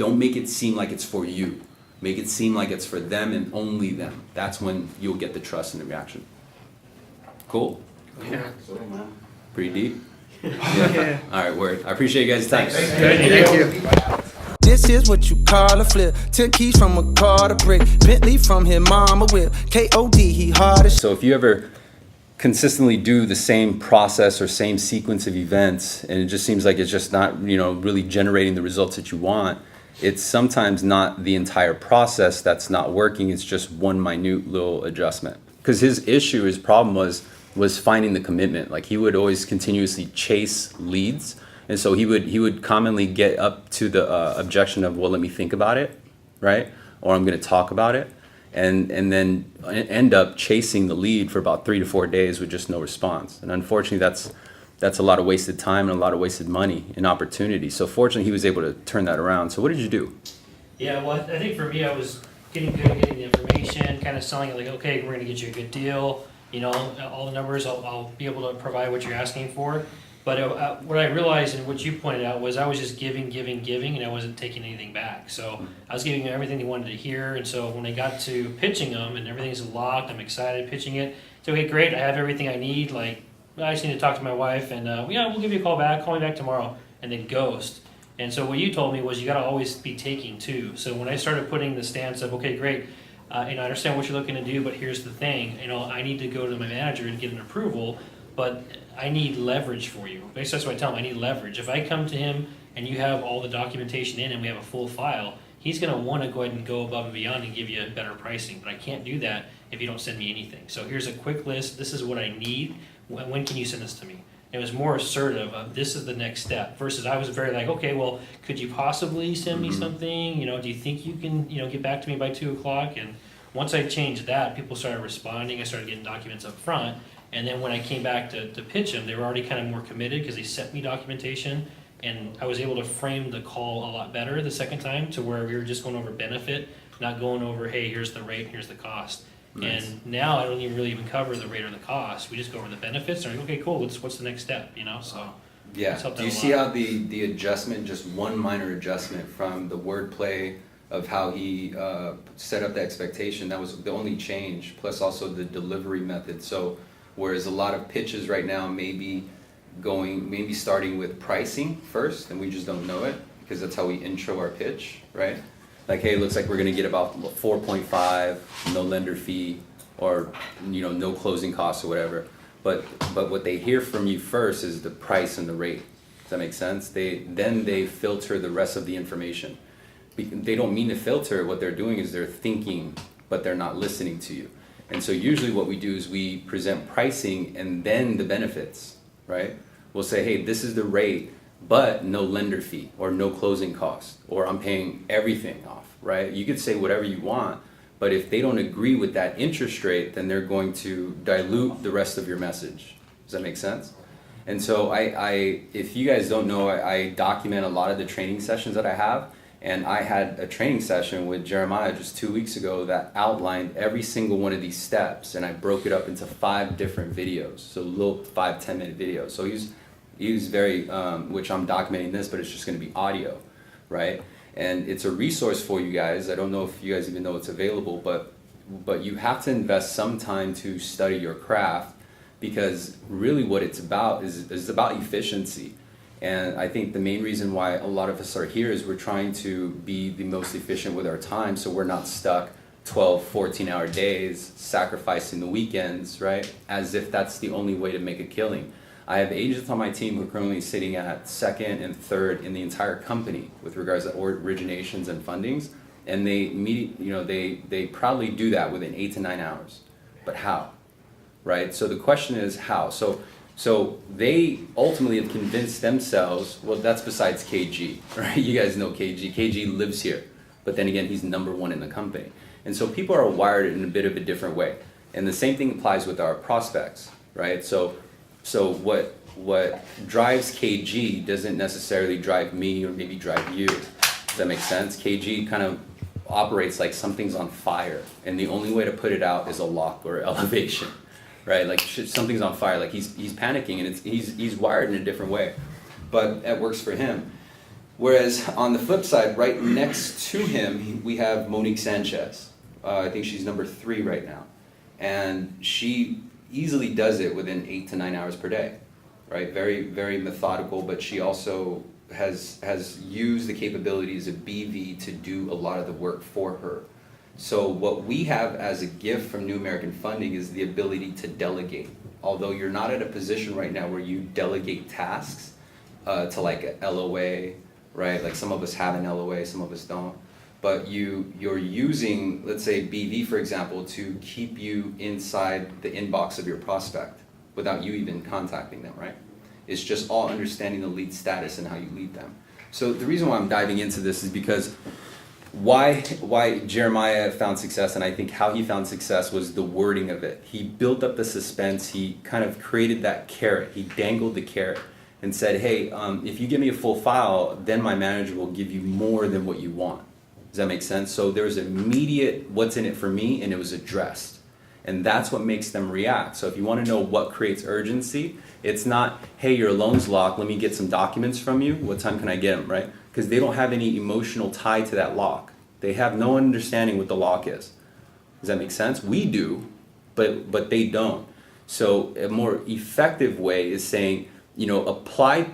Don't make it seem like it's for you. Make it seem like it's for them and only them. That's when you'll get the trust and the reaction. Cool? Yeah. Pretty deep? Yeah. All right, word. I appreciate you guys' time. Thank you. This is what you call a flip. Took keys from a car to brick. Bentley from his mama whip. K.O.D. he hard as So if you ever consistently do the same process or same sequence of events and it just seems like it's just not, really generating the results that you want, it's sometimes not the entire process that's not working. It's just one minute little adjustment. Because his problem was finding the commitment. Like he would always continuously chase leads. And so he would commonly get up to the objection of, well, let me think about it, right? Or I'm going to talk about it. And then end up chasing the lead for about 3 to 4 days with just no response. And unfortunately, that's a lot of wasted time and a lot of wasted money and opportunity. So fortunately, he was able to turn that around. So what did you do? Yeah, well, I think for me, I was getting good at getting the information, kind of selling it like, okay, we're going to get you a good deal. All the numbers, I'll be able to provide what you're asking for. But what I realized and what you pointed out was I was just giving, and I wasn't taking anything back. So I was giving them everything they wanted to hear. And so when I got to pitching them and everything's locked, I'm excited pitching it. So, okay, great, I have everything I need. Like, I just need to talk to my wife and, we'll give you a call back. Call me back tomorrow. And then ghost. And so what you told me was you got to always be taking too. So when I started putting the stance of, okay, great, I understand what you're looking to do, but here's the thing. I need to go to my manager and get an approval. But I need leverage for you. Basically, that's what I tell him. I need leverage. If I come to him and you have all the documentation in and we have a full file, he's going to want to go ahead and go above and beyond and give you better pricing. But I can't do that if you don't send me anything. So here's a quick list. This is what I need. When can you send this to me? It was more assertive of this is the next step versus I was very like, okay, well, could you possibly send me something? Do you think you can, get back to me by 2 o'clock? And once I changed that, people started responding. I started getting documents up front. And then when I came back to pitch them, they were already kind of more committed because they sent me documentation. And I was able to frame the call a lot better the second time to where we were just going over benefit, not going over, hey, here's the rate, here's the cost. Nice. And now I don't even cover the rate or the cost. We just go over the benefits and I'm like, okay, cool, what's the next step, So yeah. Do you see how the adjustment, just one minor adjustment from the wordplay of how he set up the expectation, that was the only change, plus also the delivery method. So whereas a lot of pitches right now maybe starting with pricing first, and we just don't know it because that's how we intro our pitch, right? Like, hey, it looks like we're gonna get about 4.5, no lender fee, or no closing costs or whatever. But what they hear from you first is the price and the rate. Does that make sense? Then they filter the rest of the information. They don't mean to filter. What they're doing is they're thinking, but they're not listening to you. And so usually what we do is we present pricing and then the benefits, right? We'll say, hey, this is the rate, but no lender fee or no closing cost, or I'm paying everything off, right? You could say whatever you want, but if they don't agree with that interest rate, then they're going to dilute the rest of your message. Does that make sense? And so if you guys don't know, I document a lot of the training sessions that I have. And I had a training session with Jeremiah just 2 weeks ago that outlined every single one of these steps, and I broke it up into 5 different videos, so little 5-10 minute videos. So he was very, which I'm documenting this, but it's just going to be audio, right? And it's a resource for you guys. I don't know if you guys even know it's available, but you have to invest some time to study your craft, because really what it's about is about efficiency. And I think the main reason why a lot of us are here is we're trying to be the most efficient with our time, so we're not stuck 12, 14-hour days, sacrificing the weekends, right? As if that's the only way to make a killing. I have agents on my team who are currently sitting at 2nd and 3rd in the entire company with regards to originations and fundings, and they proudly do that within 8 to 9 hours. But how, right? So the question is how. So they ultimately have convinced themselves, well, that's besides KG, right? You guys know KG. KG lives here, but then again, he's number 1 in the company. And so people are wired in a bit of a different way. And the same thing applies with our prospects, right? So what drives KG doesn't necessarily drive me or maybe drive you. Does that make sense? KG kind of operates like something's on fire, and the only way to put it out is a lock or elevation. Right, like something's on fire, like he's panicking, and he's wired in a different way, but that works for him. Whereas on the flip side, right next to him, we have Monique Sanchez. I think she's number 3 right now. And she easily does it within 8 to 9 hours per day, right? Very, very methodical, but she also has used the capabilities of BV to do a lot of the work for her. So what we have as a gift from New American Funding is the ability to delegate. Although you're not at a position right now where you delegate tasks to like a LOA, right? Like some of us have an LOA, some of us don't. But you're using, let's say BV for example, to keep you inside the inbox of your prospect without you even contacting them, right? It's just all understanding the lead status and how you lead them. So the reason why I'm diving into this is because why Jeremiah found success, and I think how he found success was the wording of it. He built up the suspense, he kind of created that carrot, he dangled the carrot and said, hey, if you give me a full file, then my manager will give you more than what you want. Does that make sense? So there was immediate what's in it for me, and it was addressed. And that's what makes them react. So if you want to know what creates urgency, it's not, hey, your loan's locked, let me get some documents from you. What time can I get them, right? Because they don't have any emotional tie to that lock. They have no understanding what the lock is. Does that make sense? We do, but they don't. So a more effective way is saying, apply,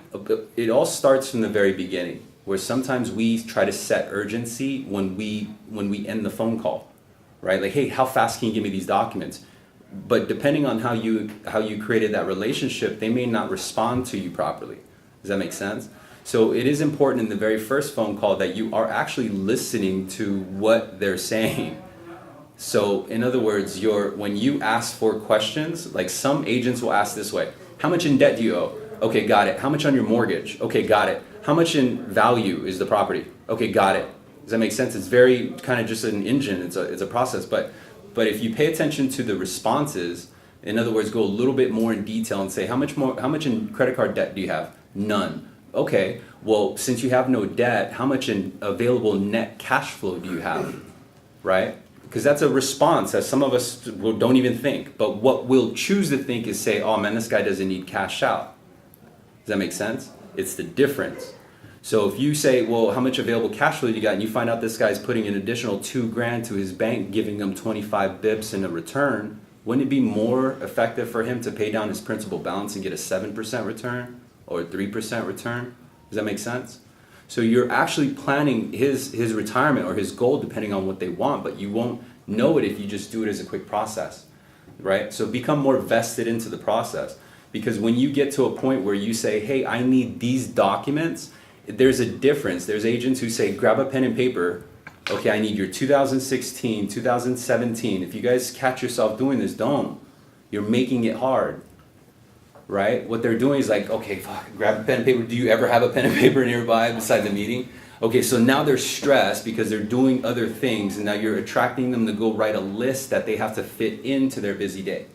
it all starts from the very beginning, where sometimes we try to set urgency when we end the phone call, right? Like, hey, how fast can you give me these documents? But depending on how you created that relationship, they may not respond to you properly. Does that make sense? So it is important in the very first phone call that you are actually listening to what they're saying. So in other words, when you ask for questions, like some agents will ask this way: how much in debt do you owe? Okay, got it. How much on your mortgage? Okay, got it. How much in value is the property? Okay, got it. Does that make sense? It's very kind of just an engine. It's a process. But if you pay attention to the responses, in other words, go a little bit more in detail and say, how much in credit card debt do you have? None. Okay, well, since you have no debt, how much in available net cash flow do you have? Right? Because that's a response that some of us don't even think. But what we'll choose to think is say, oh man, this guy doesn't need cash out. Does that make sense? It's the difference. So if you say, well, how much available cash flow do you got? And you find out this guy's putting an additional $2,000 to his bank, giving him 25 bips in a return, wouldn't it be more effective for him to pay down his principal balance and get a 7% return or a 3% return? Does that make sense? So you're actually planning his retirement or his goal depending on what they want, but you won't know it if you just do it as a quick process, right? So become more vested into the process. Because when you get to a point where you say, hey, I need these documents, there's a difference. There's agents who say, grab a pen and paper. Okay, I need your 2016, 2017. If you guys catch yourself doing this, don't. You're making it hard, right? What they're doing is like, okay, fuck, grab a pen and paper. Do you ever have a pen and paper nearby beside the meeting? Okay, so now they're stressed because they're doing other things, and now you're attracting them to go write a list that they have to fit into their busy day,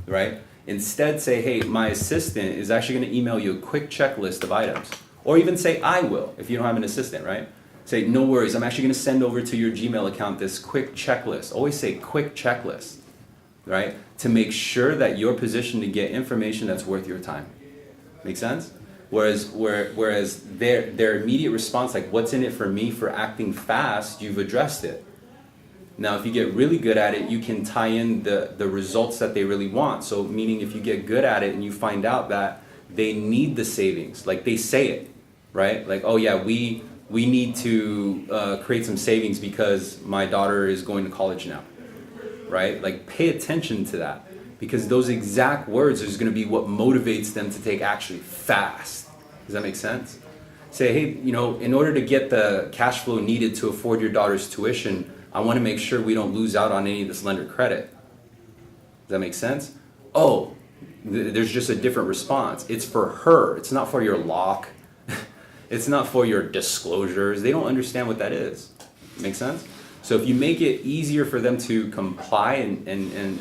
right? Instead, say, hey, my assistant is actually going to email you a quick checklist of items. Or even say, I will, if you don't have an assistant, right? Say, no worries, I'm actually going to send over to your Gmail account this quick checklist. Always say quick checklist, right? To make sure that you're positioned to get information that's worth your time. Make sense? Whereas their immediate response, like, what's in it for me for acting fast, you've addressed it. Now, if you get really good at it, you can tie in the results that they really want. So meaning if you get good at it and you find out that they need the savings, like they say it, right? Like, oh yeah, we need to create some savings because my daughter is going to college now, right? Like pay attention to that, because those exact words is going to be what motivates them to take action fast. Does that make sense? Say, hey, in order to get the cash flow needed to afford your daughter's tuition, I want to make sure we don't lose out on any of this lender credit. Does that make sense? Oh, there's just a different response. It's for her. It's not for your lock. It's not for your disclosures. They don't understand what that is. Make sense? So if you make it easier for them to comply, and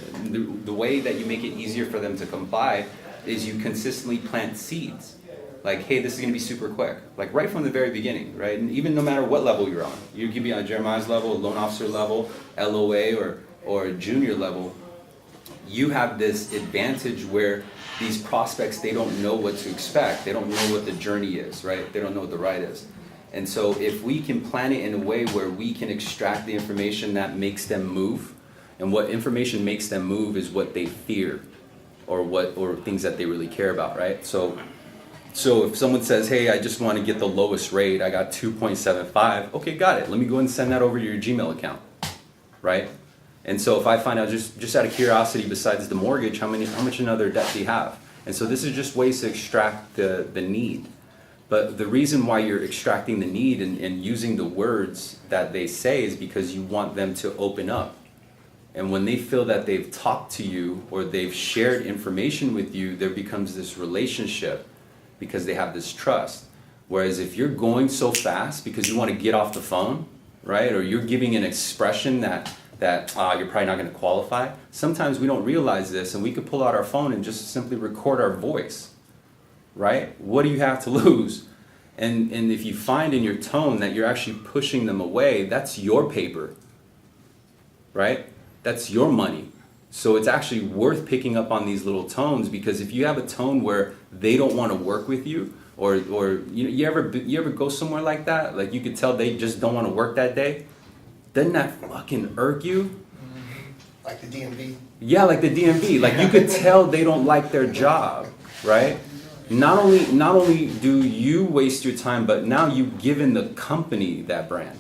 the way that you make it easier for them to comply is you consistently plant seeds. Like, hey, this is going to be super quick. Like right from the very beginning, right? And even no matter what level you're on. You could be on Jeremiah's level, loan officer level, LOA, or junior level. You have this advantage where these prospects, they don't know what to expect. They don't know what the journey is, right? They don't know what the ride is. And so if we can plan it in a way where we can extract the information that makes them move, and what information makes them move is what they fear, or things that they really care about, right? So if someone says, hey, I just want to get the lowest rate, I got 2.75, okay, got it. Let me go and send that over to your Gmail account, right? And so if I find out just out of curiosity, besides the mortgage, how much another debt do you have? And so this is just ways to extract the need. But the reason why you're extracting the need and using the words that they say is because you want them to open up. And when they feel that they've talked to you or they've shared information with you, there becomes this relationship because they have this trust. Whereas if you're going so fast because you want to get off the phone, right? Or you're giving an expression that you're probably not going to qualify. Sometimes we don't realize this, and we could pull out our phone and just simply record our voice, right? What do you have to lose? And if you find in your tone that you're actually pushing them away, that's your paper, right? That's your money. So it's actually worth picking up on these little tones, because if you have a tone where they don't want to work with you, or you ever go somewhere like that, like you could tell they just don't want to work that day, doesn't that fucking irk you? Like the DMV? Yeah, like the DMV. Like you could tell they don't like their job, right? Not only do you waste your time, but now you've given the company that brand,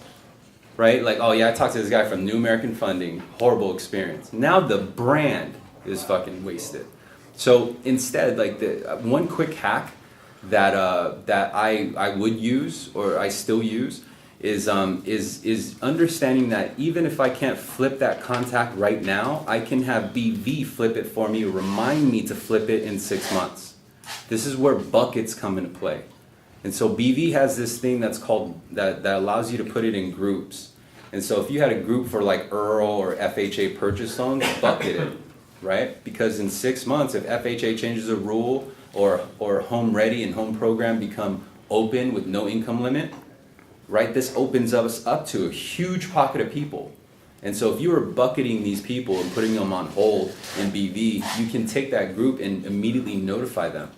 right? Like, oh yeah, I talked to this guy from New American Funding, horrible experience. Now the brand is fucking wasted. So instead, like the one quick hack that I would use, or I still use, is understanding that even if I can't flip that contact right now, I can have BV flip it for me, remind me to flip it in 6 months. This is where buckets come into play. And so BV has this thing that's called, that allows you to put it in groups. And so if you had a group for like EARL or FHA purchase loans, bucket it, right? Because in 6 months, if FHA changes a rule, or Home Ready and Home Program become open with no income limit, right? This opens us up to a huge pocket of people. And so if you are bucketing these people and putting them on hold in BV, you can take that group and immediately notify them.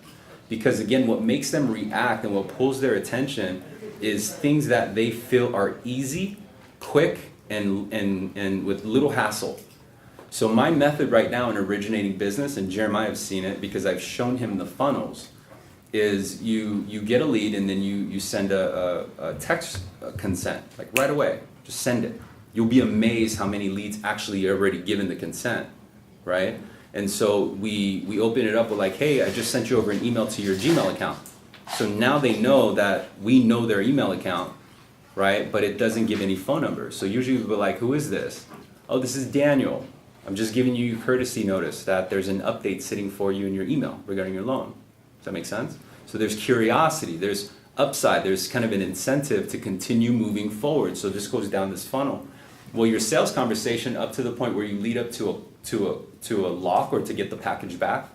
Because again, what makes them react and what pulls their attention is things that they feel are easy, quick, and with little hassle. So my method right now in originating business, and Jeremiah has seen it because I've shown him the funnels, is you get a lead and then you send a text consent, like right away, just send it. You'll be amazed how many leads actually are already given the consent, right? And so we open it up with like, hey, I just sent you over an email to your Gmail account. So now they know that we know their email account, right? But it doesn't give any phone numbers. So usually we'll be like, who is this? Oh, this is Daniel. I'm just giving you courtesy notice that there's an update sitting for you in your email regarding your loan. Does that make sense? So there's curiosity, there's upside, there's kind of an incentive to continue moving forward. So this goes down this funnel. Well, your sales conversation up to the point where you lead up to a lock or to get the package back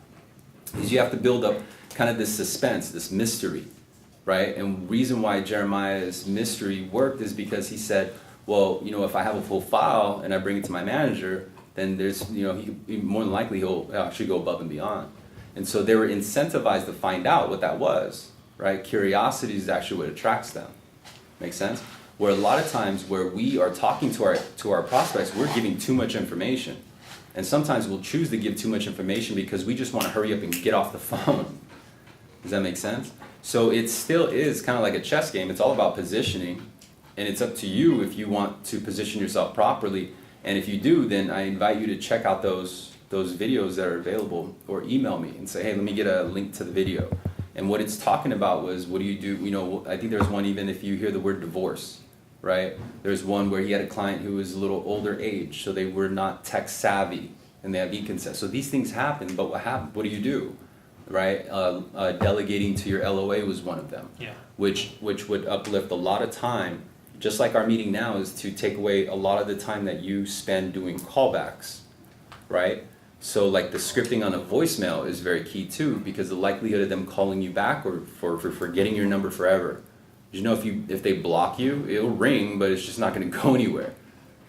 is you have to build up kind of this suspense, this mystery, right? And reason why Jeremiah's mystery worked is because he said, well, if I have a full file and I bring it to my manager, then there's, more than likely he'll actually go above and beyond. And so they were incentivized to find out what that was, right? Curiosity is actually what attracts them. Make sense? Where a lot of times where we are talking to our prospects, we're giving too much information. And sometimes we'll choose to give too much information because we just want to hurry up and get off the phone. Does that make sense? So it still is kind of like a chess game. It's all about positioning. And it's up to you if you want to position yourself properly. And if you do, then I invite you to check out those videos that are available, or email me and say, hey, let me get a link to the video. And what it's talking about was, what do you do? I think there's one, even if you hear the word divorce, right? There's one where he had a client who was a little older age, so they were not tech savvy, and they have e-consent. So these things happen, but what happened? What do you do, right? Delegating to your LOA was one of them, Yeah. which would uplift a lot of time. Just like our meeting now is to take away a lot of the time that you spend doing callbacks, right? So like the scripting on a voicemail is very key too, because the likelihood of them calling you back or for forgetting your number forever. If they block you, it'll ring, but it's just not going to go anywhere.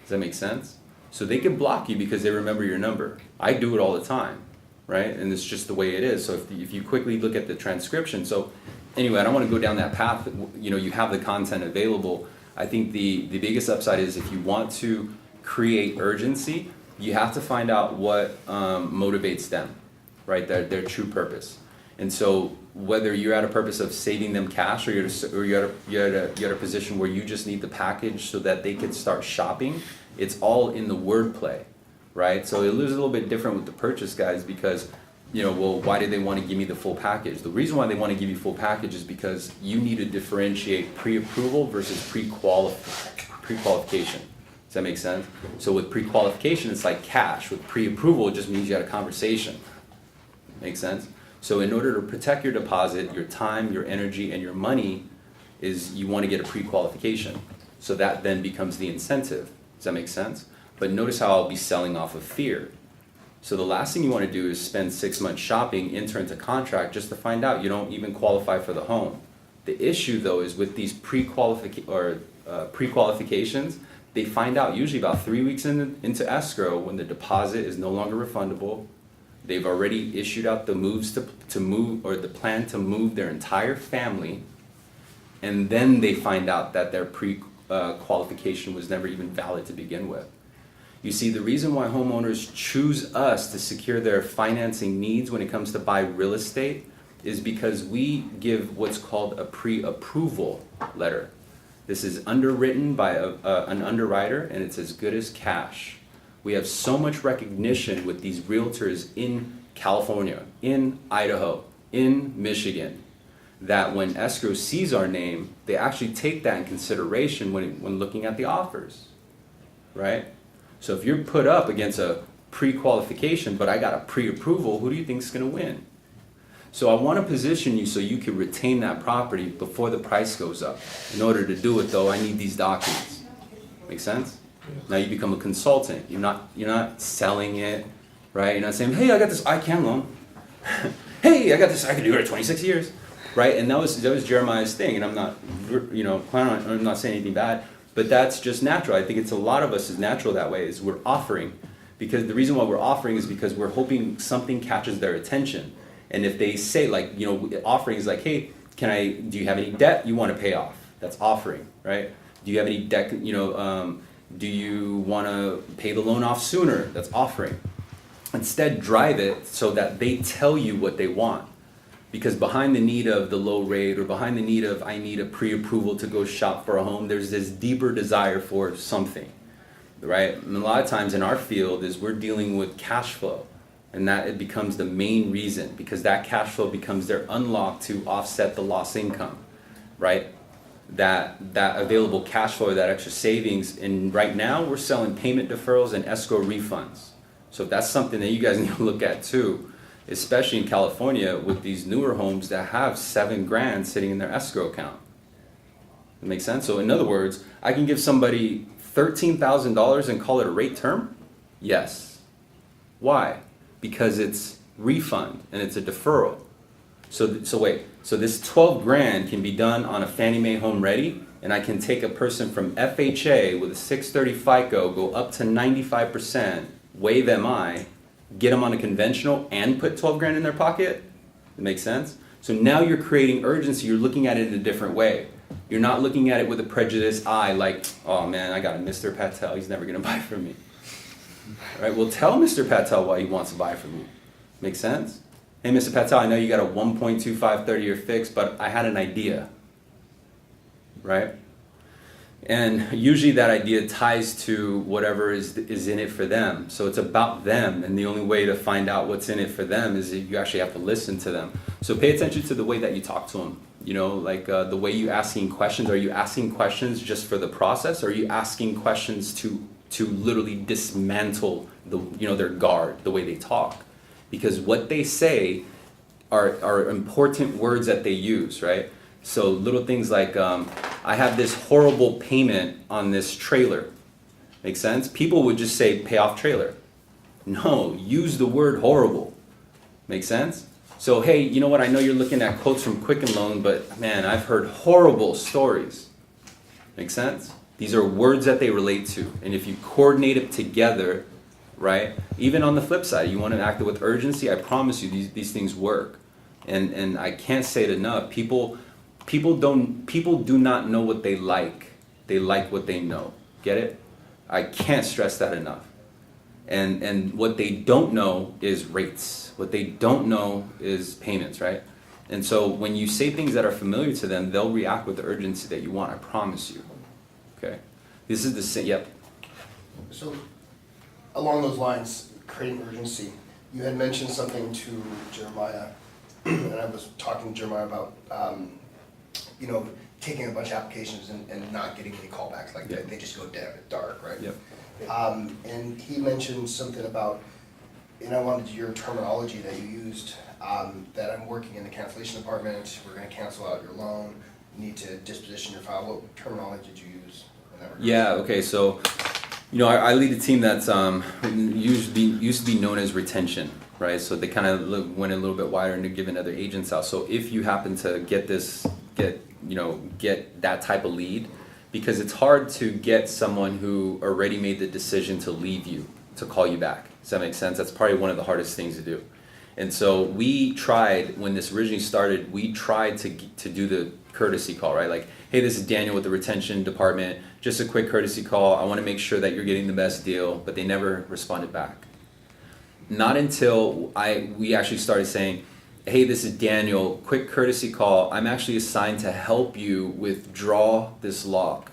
Does that make sense? So they can block you because they remember your number. I do it all the time, right? And it's just the way it is. So if you quickly look at the transcription, so anyway, I don't want to go down that path. You know, you have the content available. I think the biggest upside is if you want to create urgency, you have to find out what motivates them, right? Their true purpose. And so whether you're at a purpose of saving them cash, or you're at a position where you just need the package so that they can start shopping, it's all in the wordplay, right? So it is a little bit different with the purchase guys because, you know, well, why do they want to give me the full package? The reason why they want to give you full package is because you need to differentiate pre-approval versus pre-qualification. Does that make sense? So with pre-qualification, it's like cash. With pre-approval, it just means you had a conversation. Make sense? So in order to protect your deposit, your time, your energy, and your money, is you want to get a pre-qualification. So that then becomes the incentive. Does that make sense? But notice how I'll be selling off of fear. So the last thing you want to do is spend 6 months shopping, enter into contract, just to find out you don't even qualify for the home. The issue though is with these pre-qualifications, they find out usually about 3 weeks into escrow when the deposit is no longer refundable. They've already issued out the moves to move, or the plan to move their entire family, and then they find out that their pre-qualification was never even valid to begin with. You see, the reason why homeowners choose us to secure their financing needs when it comes to buy real estate is because we give what's called a pre-approval letter. This is underwritten by an underwriter, and it's as good as cash. We have so much recognition with these realtors in California, in Idaho, in Michigan, that when escrow sees our name, they actually take that in consideration when looking at the offers, right? So if you're put up against a pre-qualification, but I got a pre-approval, who do you think is going to win? So I want to position you so you can retain that property before the price goes up. In order to do it though, I need these documents. Make sense? Now you become a consultant. You're not selling it, right? You're not saying, hey, I got this ICAM loan. Hey, I got this, I can do it at 26 years, right? And that was Jeremiah's thing, and I'm not, I'm not saying anything bad, but that's just natural. I think it's a lot of us is natural that way, is we're offering. Because the reason why we're offering is because we're hoping something catches their attention. And if they say, like, offering is like, hey, do you have any debt you want to pay off? That's offering, right? Do you have any debt, do you want to pay the loan off sooner? That's offering. Instead, drive it so that they tell you what they want. Because behind the need of the low rate, or behind the need of I need a pre-approval to go shop for a home, there's this deeper desire for something, right? And a lot of times in our field is we're dealing with cash flow. And that it becomes the main reason, because that cash flow becomes their unlock to offset the lost income, right? That available cash flow, that extra savings, and right now we're selling payment deferrals and escrow refunds. So if that's something that you guys need to look at too, especially in California with these newer homes that have $7,000 sitting in their escrow account. That makes sense? So in other words, I can give somebody $13,000 and call it a rate term? Yes. Why? Because it's refund and it's a deferral. So this $12,000 can be done on a Fannie Mae Home Ready, and I can take a person from FHA with a 630 FICO, go up to 95%, waive MI, get them on a conventional, and put $12,000 in their pocket. That makes sense? So now you're creating urgency. You're looking at it in a different way. You're not looking at it with a prejudiced eye, like, oh man, I got a Mr. Patel. He's never gonna buy from me. All right, well, tell Mr. Patel why he wants to buy from you. Make sense? Hey, Mr. Patel, I know you got a 1.25 30-year fix, but I had an idea, right? And usually that idea ties to whatever is in it for them. So it's about them, and the only way to find out what's in it for them is that you actually have to listen to them. So pay attention to the way that you talk to them. Like the way you asking questions. Are you asking questions just for the process, or are you asking questions to literally dismantle their guard, the way they talk? Because what they say are important words that they use, right? So little things like, I have this horrible payment on this trailer. Make sense? People would just say, pay off trailer. No, use the word horrible. Make sense? So, hey, you know what? I know you're looking at quotes from Quicken Loan, but man, I've heard horrible stories. Make sense? These are words that they relate to. And if you coordinate it together, right? Even on the flip side, you want to act with urgency, I promise you these things work. And I can't say it enough. People people do not know what they like what they know. Get it? I can't stress that enough. And what they don't know is rates. What they don't know is payments, right? And so when you say things that are familiar to them, they'll react with the urgency that you want, I promise you. Okay? This is the same, yep. So, along those lines, creating urgency, you had mentioned something to Jeremiah, and I was talking to Jeremiah about, taking a bunch of applications and not getting any callbacks, like Yep. they just go dark, right? Yep. And he mentioned something about, and I wanted your terminology that you used, that I'm working in the cancellation department, we're gonna cancel out your loan, you need to disposition your file. What terminology did you use in that regard? Yeah, okay, so, I lead a team that's used to be known as retention, right? So they kind of went a little bit wider into giving other agents out. So if you happen to get that type of lead, because it's hard to get someone who already made the decision to leave you to call you back. Does that make sense? That's probably one of the hardest things to do. And so we tried, when this originally started, we tried to do the courtesy call, right? Like, hey, this is Daniel with the retention department. Just a quick courtesy call. I want to make sure that you're getting the best deal, but they never responded back. Not until we actually started saying, hey, this is Daniel, quick courtesy call. I'm actually assigned to help you withdraw this lock.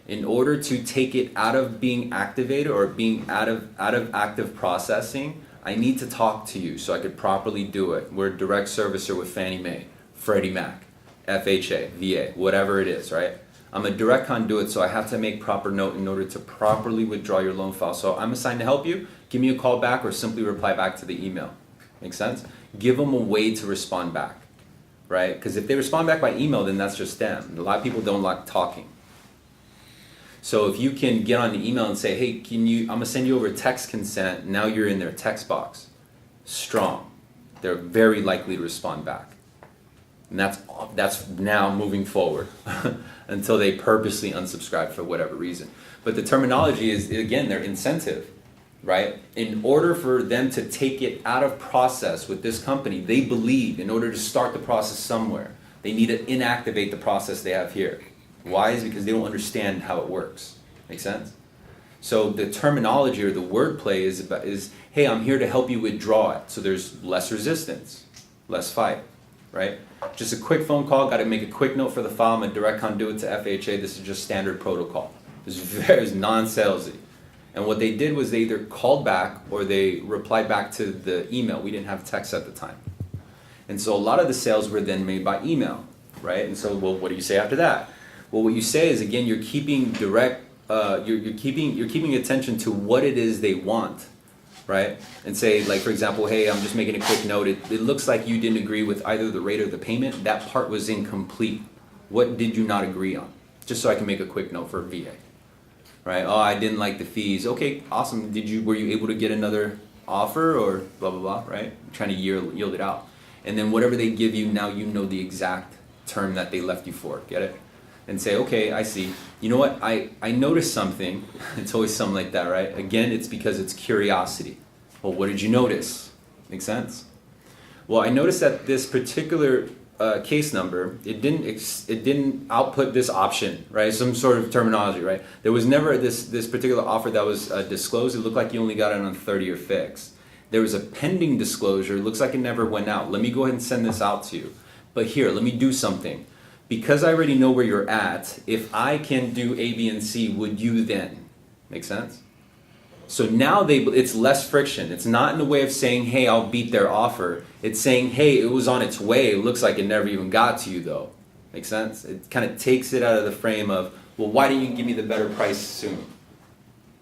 In order to take it out of being activated or being out of active processing, I need to talk to you so I could properly do it. We're a direct servicer with Fannie Mae, Freddie Mac, FHA, VA, whatever it is, right? I'm a direct conduit, so I have to make proper note in order to properly withdraw your loan file. So I'm assigned to help you. Give me a call back or simply reply back to the email. Make sense? Give them a way to respond back, right? Because if they respond back by email, then that's just them. A lot of people don't like talking. So if you can get on the email and say, hey, I'm gonna send you over text consent, now you're in their text box. Strong. They're very likely to respond back. And that's now moving forward until they purposely unsubscribe for whatever reason. But the terminology is, again, their incentive, right? In order for them to take it out of process with this company, they believe in order to start the process somewhere, they need to inactivate the process they have here. Why? Is because they don't understand how it works. Make sense? So the terminology or the wordplay is, hey, I'm here to help you withdraw it. So there's less resistance, less fight, right? Just a quick phone call, got to make a quick note for the file. I'm a direct conduit to FHA. This is just standard protocol. It's non-salesy. And what they did was they either called back or they replied back to the email. We didn't have text at the time. And so a lot of the sales were then made by email, right? And so, well, what do you say after that? Well, what you say is, again, you're keeping direct, you're keeping attention to what it is they want, right? And say, like, for example, hey, I'm just making a quick note. It looks like you didn't agree with either the rate or the payment. That part was incomplete. What did you not agree on? Just so I can make a quick note for VA, right? Oh, I didn't like the fees. Okay, awesome. Were you able to get another offer or blah, blah, blah, right? I'm trying to yield it out. And then whatever they give you, now you know the exact term that they left you for. Get it? And say, okay, I see. You know what? I noticed something. It's always something like that, right? Again, it's because it's curiosity. Well, what did you notice? Make sense? Well, I noticed that this particular case number, it didn't output this option, right? Some sort of terminology, right? There was never this particular offer that was disclosed. It looked like you only got it on 30-year fix. There was a pending disclosure. It looks like it never went out. Let me go ahead and send this out to you. But here, let me do something. Because I already know where you're at, if I can do A, B, and C, would you then? Make sense? So now it's less friction. It's not in the way of saying, hey, I'll beat their offer. It's saying, hey, it was on its way. It looks like it never even got to you, though. Make sense? It kind of takes it out of the frame of, well, why didn't you give me the better price soon?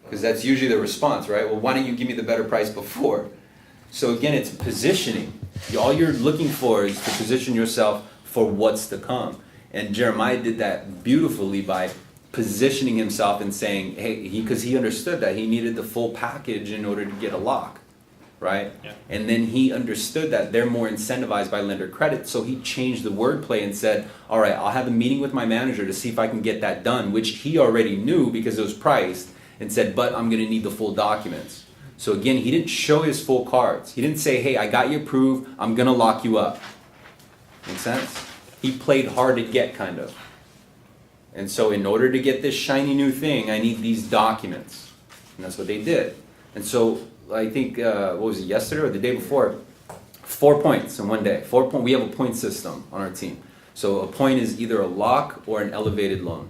Because that's usually the response, right? Well, why didn't you give me the better price before? So again, it's positioning. All you're looking for is to position yourself for what's to come. And Jeremiah did that beautifully by positioning himself and saying, hey, because he understood that he needed the full package in order to get a lock, right? Yeah. And then he understood that they're more incentivized by lender credit, so he changed the wordplay and said, all right, I'll have a meeting with my manager to see if I can get that done, which he already knew because it was priced, and said, but I'm going to need the full documents. So again, he didn't show his full cards. He didn't say, hey, I got you approved, I'm going to lock you up. Make sense? He played hard to get, kind of. And so in order to get this shiny new thing, I need these documents. And that's what they did. And so I think, what was it, yesterday or the day before? 4 points in one day. We have a point system on our team. So a point is either a lock or an elevated loan.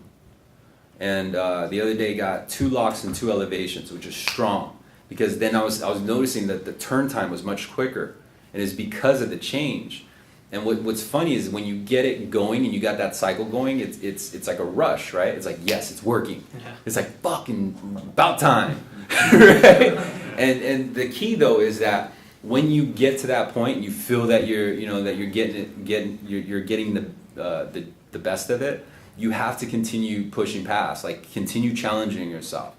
And the other day got 2 locks and 2 elevations, which is strong. Because then I was noticing that the turn time was much quicker. And it's because of the change. And what's funny is when you get it going and you got that cycle going, it's like a rush, right? It's like, yes, it's working. Yeah. It's like fucking about time, right? And the key though is that when you get to that point, you feel that you're getting the best of it. You have to continue pushing past, like continue challenging yourself,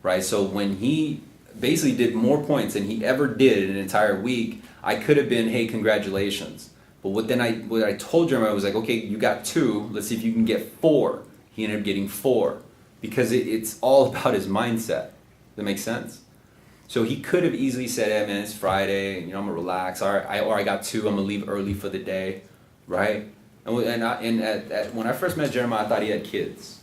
right? So when he basically did more points than he ever did in an entire week, I could have been, hey, congratulations. But what I told him, I was like, okay, you got 2, let's see if you can get 4. He ended up getting 4 because it's all about his mindset. That makes sense? So he could have easily said, hey man, it's Friday, I'm gonna relax, or I got 2, I'm gonna leave early for the day, right? And when I first met Jeremiah, I thought he had kids.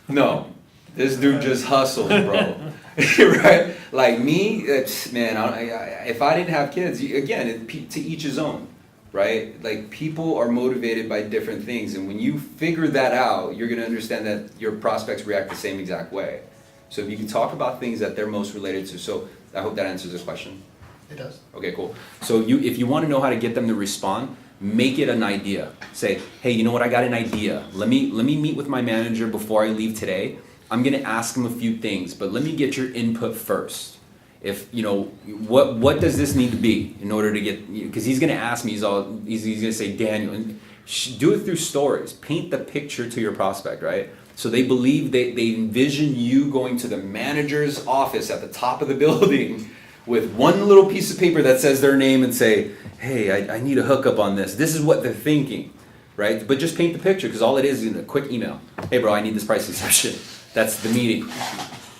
No, this dude just hustles, bro. Right? Like me, man, if I didn't have kids, again, to each his own, right? Like people are motivated by different things, and when you figure that out, you're going to understand that your prospects react the same exact way. So if you can talk about things that they're most related to, so I hope that answers this question. It does. Okay, cool. So if you want to know how to get them to respond, make it an idea. Say, hey, you know what? I got an idea. Let me meet with my manager before I leave today. I'm gonna ask him a few things, but let me get your input first. If what does this need to be in order to get? Because he's gonna ask me. He's gonna say, Daniel, and do it through stories. Paint the picture to your prospect, right? So they believe they envision you going to the manager's office at the top of the building with one little piece of paper that says their name and say, hey, I need a hookup on this. This is what they're thinking, right? But just paint the picture, because all it is a quick email. Hey bro, I need this pricing session. That's the meeting,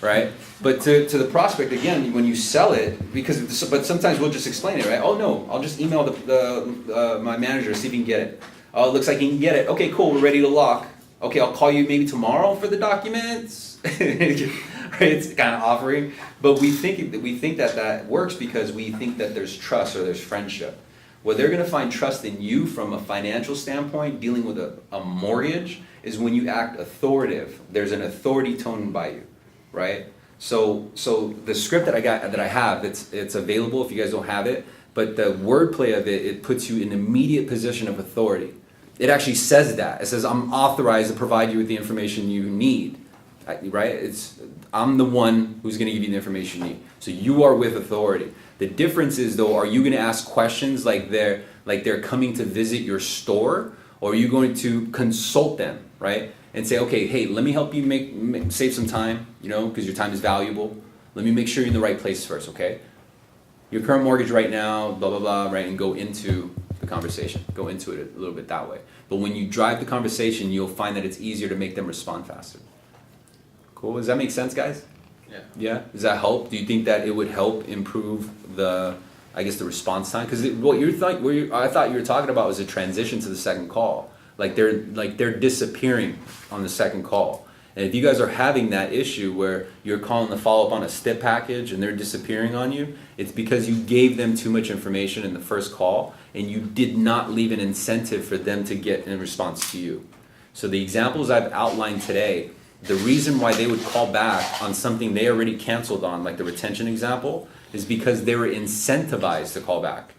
right? But to the prospect, again, when you sell it, but sometimes we'll just explain it, right? Oh no, I'll just email my manager, see if he can get it. Oh, it looks like he can get it. Okay, cool, we're ready to lock. Okay, I'll call you maybe tomorrow for the documents. Right? It's kind of offering, but we think that works because we think that there's trust or there's friendship. Well, they're going to find trust in you from a financial standpoint, dealing with a mortgage, is when you act authoritative. There's an authority tone by you, right? So the script that I have, it's available if you guys don't have it, but the wordplay of it puts you in an immediate position of authority. It actually says that. It says, I'm authorized to provide you with the information you need, right? I'm the one who's going to give you the information you need. So you are with authority. The difference is, though, are you going to ask questions like they're coming to visit your store, or are you going to consult them, right? And say, okay, hey, let me help you save some time, because your time is valuable. Let me make sure you're in the right place first, okay? Your current mortgage right now, blah, blah, blah, right? And go into the conversation. Go into it a little bit that way. But when you drive the conversation, you'll find that it's easier to make them respond faster. Cool. Does that make sense, guys? Yeah. Yeah? Does that help? Do you think that it would help improve the response time? Because I thought you were talking about was a transition to the second call. Like they're disappearing on the second call. And if you guys are having that issue where you're calling to follow up on a STIP package and they're disappearing on you, it's because you gave them too much information in the first call and you did not leave an incentive for them to get in response to you. So the examples I've outlined today, the reason why they would call back on something they already canceled on, like the retention example, is because they were incentivized to call back.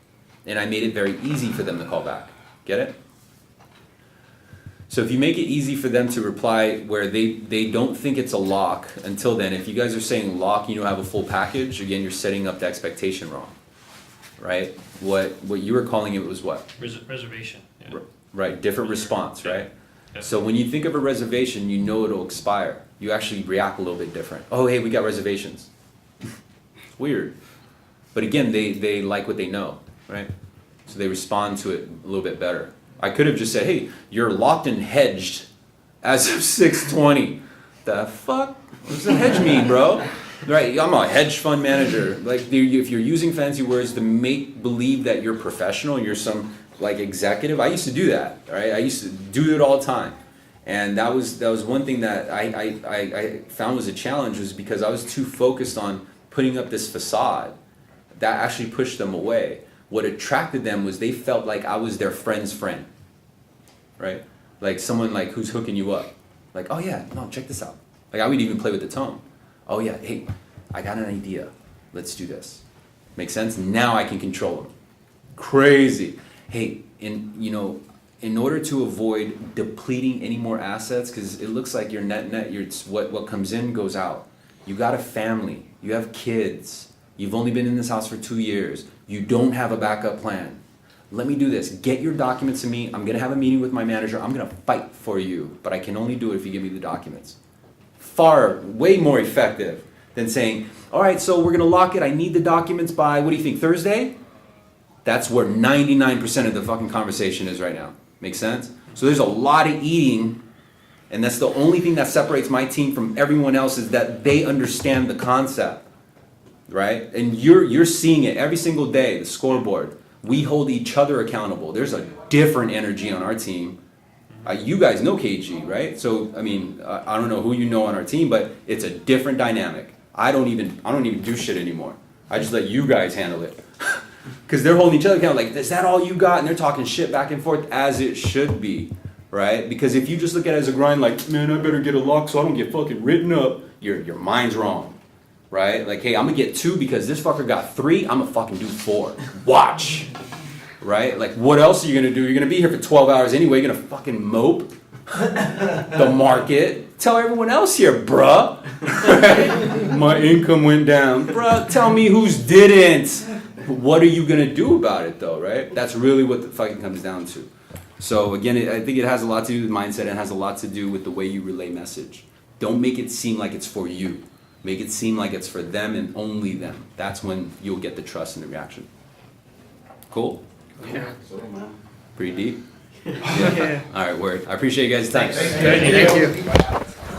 And I made it very easy for them to call back. Get it? So if you make it easy for them to reply where they don't think it's a lock, until then, if you guys are saying lock and you don't have a full package, again, you're setting up the expectation wrong, right? What you were calling it was what? Reservation. Yeah. Right, different response, right? Yeah. So when you think of a reservation, you know it'll expire. You actually react a little bit different. Oh, hey, we got reservations. It's weird. But again, they like what they know, right? So they respond to it a little bit better. I could have just said, hey, you're locked and hedged as of 6/20. The fuck? What does a hedge mean, bro? Right, I'm a hedge fund manager. Like, if you're using fancy words to make believe that you're professional, you're some like executive, I used to do that, right? I used to do it all the time. And that was one thing that I found was a challenge, was because I was too focused on putting up this facade that actually pushed them away. What attracted them was they felt like I was their friend's friend, right? Like someone like who's hooking you up. Like, oh yeah, no, check this out. Like I would even play with the tone. Oh yeah, hey, I got an idea. Let's do this. Make sense? Now I can control them. Crazy. Hey, in order to avoid depleting any more assets, because it looks like your net, what comes in goes out. You got a family. You have kids. You've only been in this house for 2 years. You don't have a backup plan. Let me do this. Get your documents to me. I'm going to have a meeting with my manager. I'm going to fight for you, but I can only do it if you give me the documents. Way more effective than saying, all right, so we're going to lock it. I need the documents by, what do you think, Thursday? That's where 99% of the fucking conversation is right now. Make sense? So there's a lot of eating, and that's the only thing that separates my team from everyone else, is that they understand the concept, right? And you're seeing it every single day, the scoreboard. We hold each other accountable. There's a different energy on our team. You guys know KG, right? So, I mean, I don't know who you know on our team, but it's a different dynamic. I don't even do shit anymore. I just let you guys handle it. Because they're holding each other accountable, like, is that all you got? And they're talking shit back and forth, as it should be, right? Because if you just look at it as a grind, like, man, I better get a lock so I don't get fucking written up, your mind's wrong, right? Like, hey, I'm gonna get 2 because this fucker got 3, I'm gonna fucking do 4. Watch, right? Like, what else are you gonna do? You're gonna be here for 12 hours anyway, you're gonna fucking mope the market. Tell everyone else here, bruh. Right? My income went down. Bruh, tell me whose didn't. What are you going to do about it, though, right? That's really what the fucking comes down to. So, again, I think it has a lot to do with mindset, and has a lot to do with the way you relay message. Don't make it seem like it's for you. Make it seem like it's for them and only them. That's when you'll get the trust and the reaction. Cool? Yeah. Pretty deep? Yeah. All right, word. I appreciate you guys' time. Thank you.